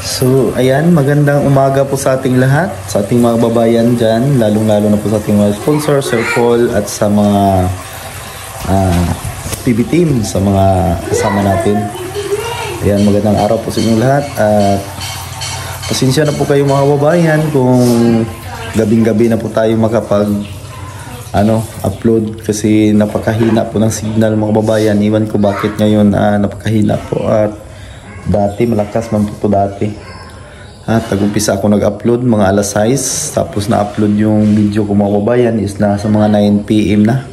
So, ayan, magandang umaga po sa ating lahat, sa ating mga babayan dyan, lalong-lalo na po sa ating mga sponsor, Sir Paul, at sa mga PB team, sa mga kasama natin. Ayan, magandang araw po sa inyong lahat. At pasensya na po kayo mga babayan kung gabing-gabi na po tayo upload kasi napakahina po ng signal mga babayan. Iwan ko bakit ngayon napakahina po at dati malakas man po dati. At nag-umpisa ako nag-upload mga alas 6, tapos na-upload yung video ko mga babayan is nasa mga 9 PM na.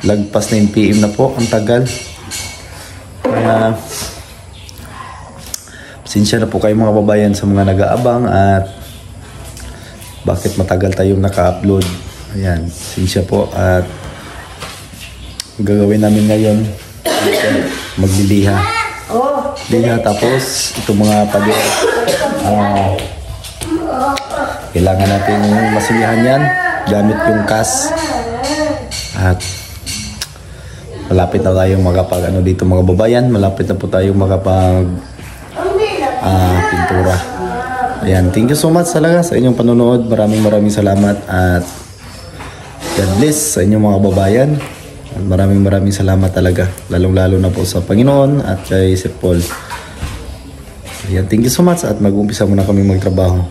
Lagpas 9 PM na po, ang tagal. Kaya pasensya na po kayo mga babayan sa mga nag-aabang at bakit matagal tayong naka-upload. Ayan, pasensya po at gagawin namin ngayon magliliha. Liha tapos itong mga pader kailangan natin masilihan yan gamit yung kas at malapit na tayong dito mga babayan, malapit na po tayong pintura. Ayan, thank you so much talaga sa inyong panonood, maraming salamat at God bless sa inyong mga babayan. Maraming salamat talaga, lalong-lalo na po sa Panginoon at kay Sir Paul. Ayan, thank you so much at mag-umpisa muna kami magtrabaho.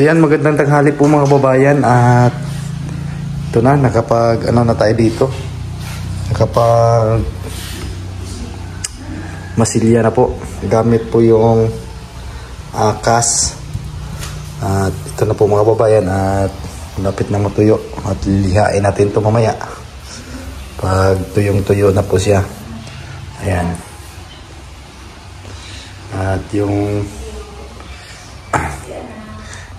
Ayan, magandang tanghali po mga babayan. At ito na, nakapag ano na tayo dito. Nakapag masilya na po. Gamit po yung kas. At ito na po mga babayan. At lapit na matuyo. At lilihain natin ito mamaya. Pag tuyong-tuyo na po siya. Ayan. At yung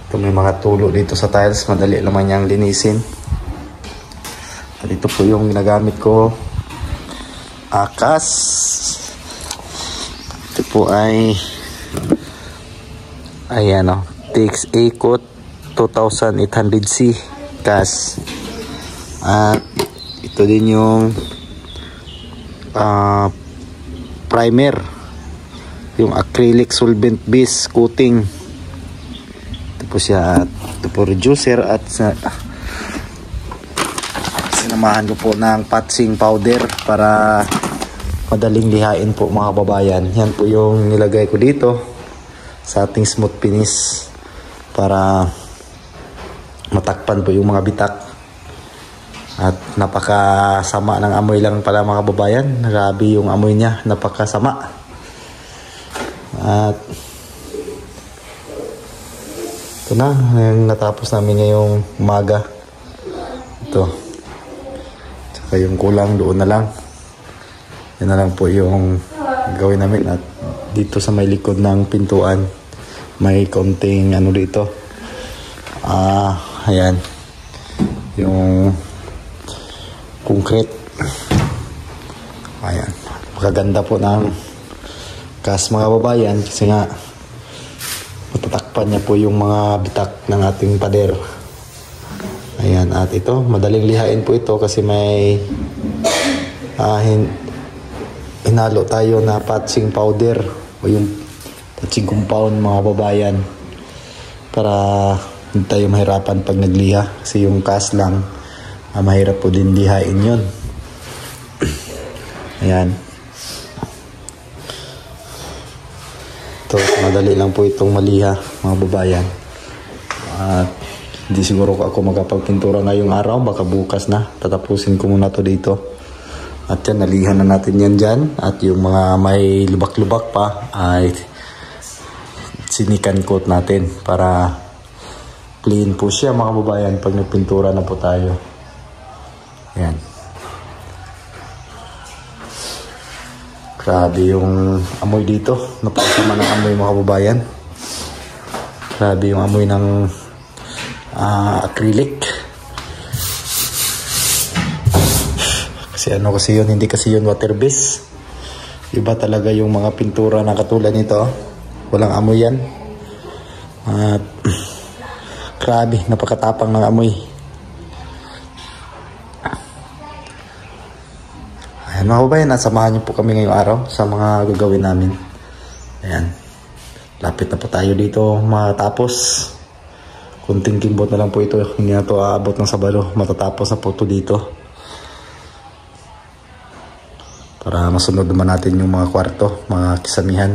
ito may mga tulo dito sa tiles. Madali naman niyang linisin. At ito po yung ginagamit ko. Kas. Ito po ay ayan o. TX A-Coat 2800C kas. At ito din yung primer. Yung acrylic solvent base coating. Ito po siya. At ito po reducer. At sinamahan ko po ng patching powder para madaling lihain po mga babayan. Yan po yung nilagay ko dito sa ating smooth finish para matakpan po yung mga bitak. At napakasama ng amoy lang pala mga babayan. Grabe yung amoy niya, napakasama. At ito na, yung natapos namin ngayong umaga. Ito. Tsaka yung kulang doon na lang. Yan na lang po yung gawin namin. At dito sa may likod ng pintuan, may konting ano dito. Ayan. Yung concrete. Ayan. Makaganda po ng kas mga babayan kasi nga matatakpan niya po yung mga bitak ng ating pader. Ayan. At ito, madaling lihain po ito kasi may hinalo tayo na patching powder o yung patching compound mga babayan para hindi tayo mahirapan pag nagliha kasi yung kas lang mahirap po din lihain yun. Ayan. Ito, madali lang po itong maliha mga babayan. At hindi siguro ako magkapagpintura ngayong araw, baka bukas na. Tatapusin ko muna to dito. At yan, nalihan na natin yan dyan. At yung mga may lubak-lubak pa ay sinikan coat natin para clean po siya mga babayan pag nagpintura na po tayo. Yan. Grabe yung amoy dito. Napakasama ng amoy mga babayan. Grabe yung amoy ng acrylic. Kasi ano kasi yun, hindi kasi yun water base. Iba talaga yung mga pintura na katulad nito. Walang amoy yan. At grabe, napakatapang ng amoy. Ayan mga babayan, nasamahan niyo po kami ngayong araw sa mga gagawin namin. Ayan. Lapit na po tayo dito matapos. Kunting kimbot na lang po ito. Hindi na ito aabot ng sabado. Matatapos na po ito dito. Para masunod naman natin yung mga kwarto, mga kisamihan.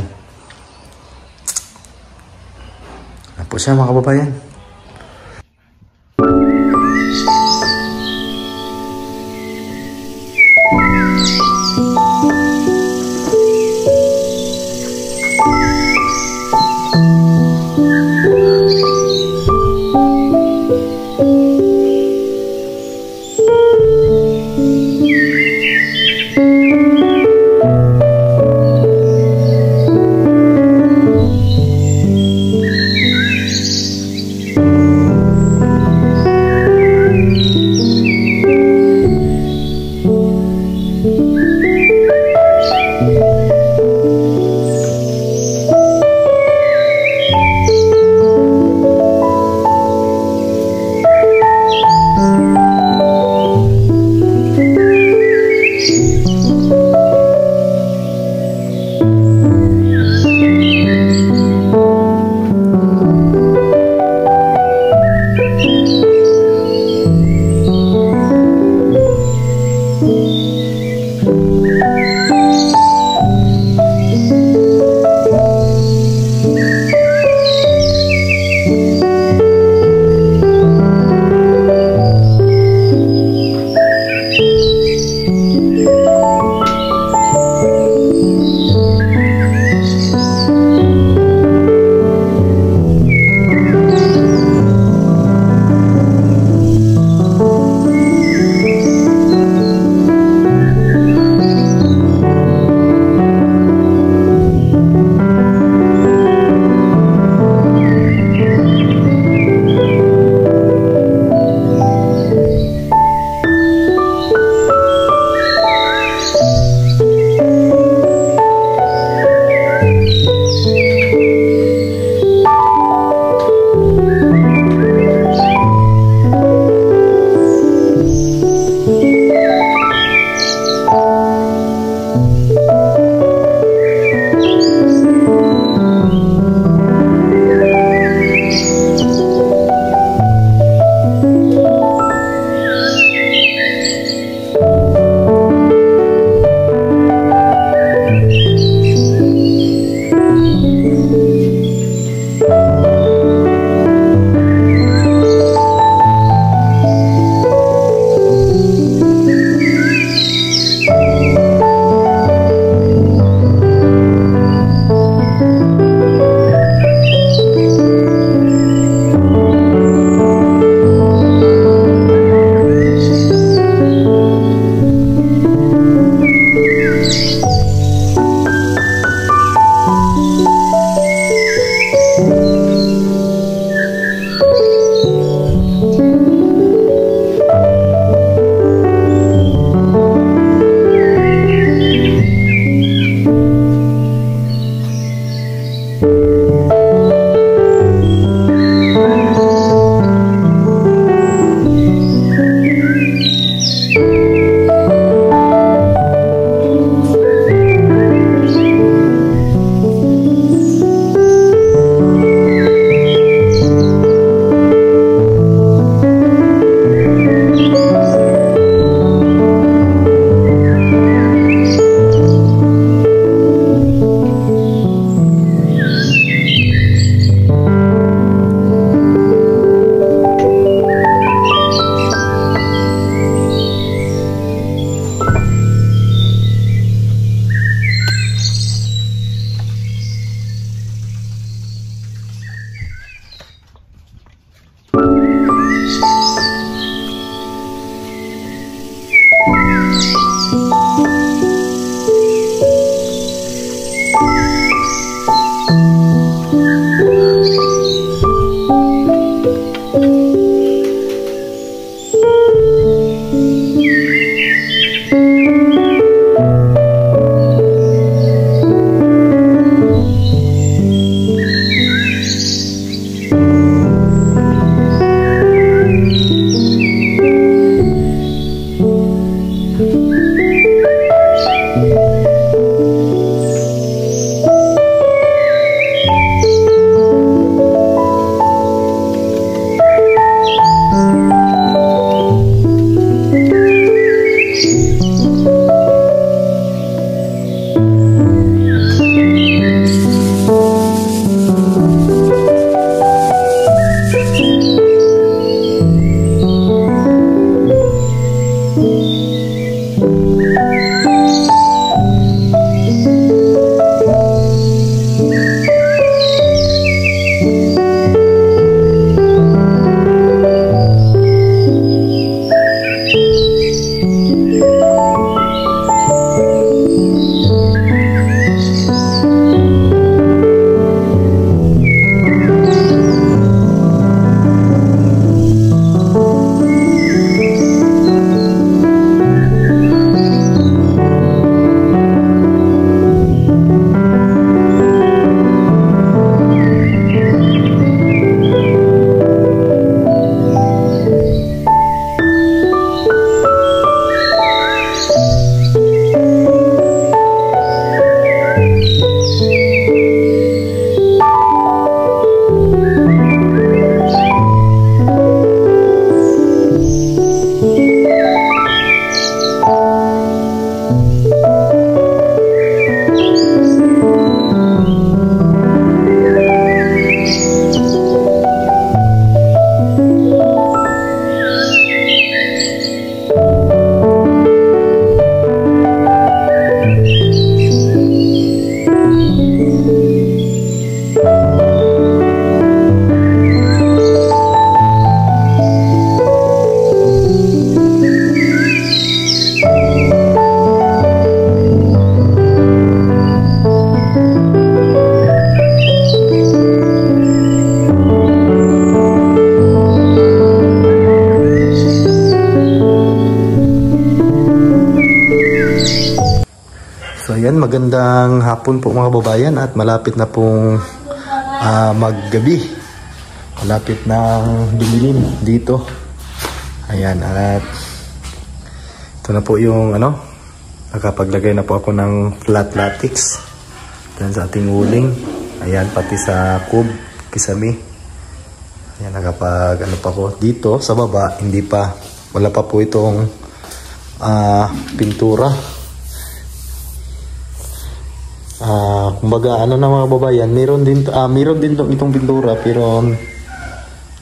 Ano po siya mga kababayan? Ayan, magandang hapon po mga babayan at malapit na pong maggabi. Malapit na dumilim dito. Ayan, at ito na po yung nakapaglagay na po ako ng flat latex dyan sa ating uling. Ayan, pati sa kub, kisame. Ayan, nakapag pa ko dito sa baba, hindi pa, wala pa po itong pintura. Kumbaga na mga babayan, meron din itong pintura pero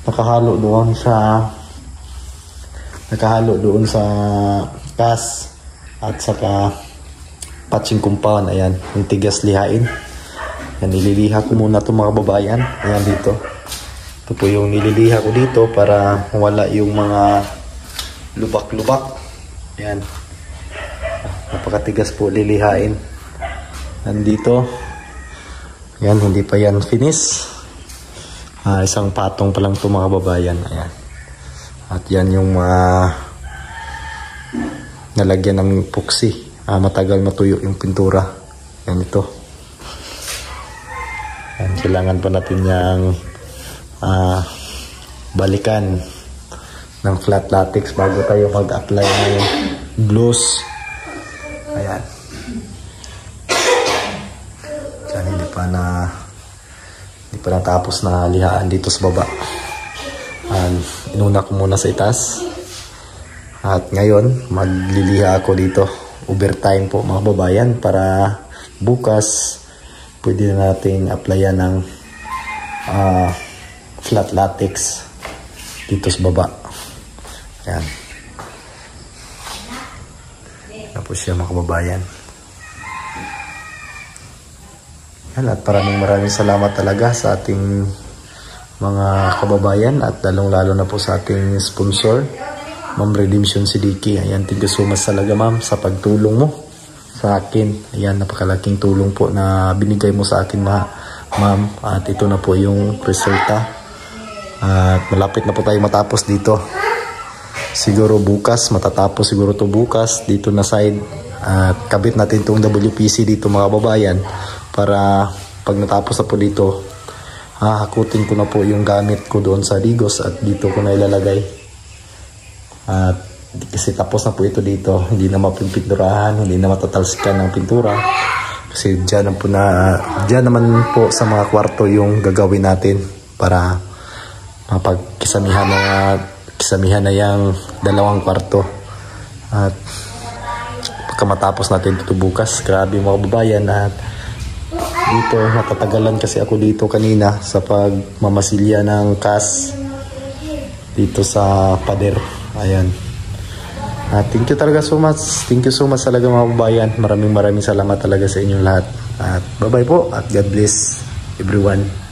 nakahalo doon sa cast at saka patching compound. Ayan, yung tigas lihain. Ayan, nililiha ko muna itong mga babayan. Ayan, dito ito po yung nililiha ko dito para wala yung mga lubak-lubak. Ayan, napakatigas po lilihain. Nandito, yan, hindi pa yan finish. Isang patong pa lang ito mga babayan. Ayan. At yan yung nalagyan ng epoxy. Matagal matuyo yung pintura. Yan ito. Yan, kailangan pa natin yung balikan ng flat latex bago tayo mag-apply ng gloss. Ayan. Hindi pa natapos na lihaan dito sa baba. Inuna ko muna sa itaas. At ngayon, magliliha ako dito. Overtime po mga babayan para bukas pwede na nating applyan ng flat latex dito sa baba. Ayan. Tapos siya mga kababayan. At maraming salamat talaga sa ating mga kababayan at lalong-lalo na po sa ating sponsor, Ma'am Redemption Siddiqui. Ayan, thank you so much talaga ma'am sa pagtulong mo sa akin. Ayan, napakalaking tulong po na binigay mo sa akin ma'am. At ito na po yung resulta. At malapit na po tayo matapos dito. Siguro bukas, matatapos siguro to bukas dito na side. At kabit natin itong WPC dito mga kababayan. Para pag natapos na po dito, hakutin ko na po yung gamit ko doon sa Digos at dito ko na ilalagay. At kasi tapos na po ito dito, hindi na mapipinturahan, hindi na matatalsikan ng pintura. Kasi dyan naman po sa mga kwarto yung gagawin natin para mapagkisamihan na kisamihan na yung 2 kwarto. At pagka matapos natin ito bukas, grabe mga kababayan, at dito natatagalan kasi ako dito kanina sa pagmamasilya ng kas dito sa pader. Ayan. Thank you talaga so much. Thank you so much talaga mga kababayan. Maraming salamat talaga sa inyong lahat. At bye bye po at God bless everyone.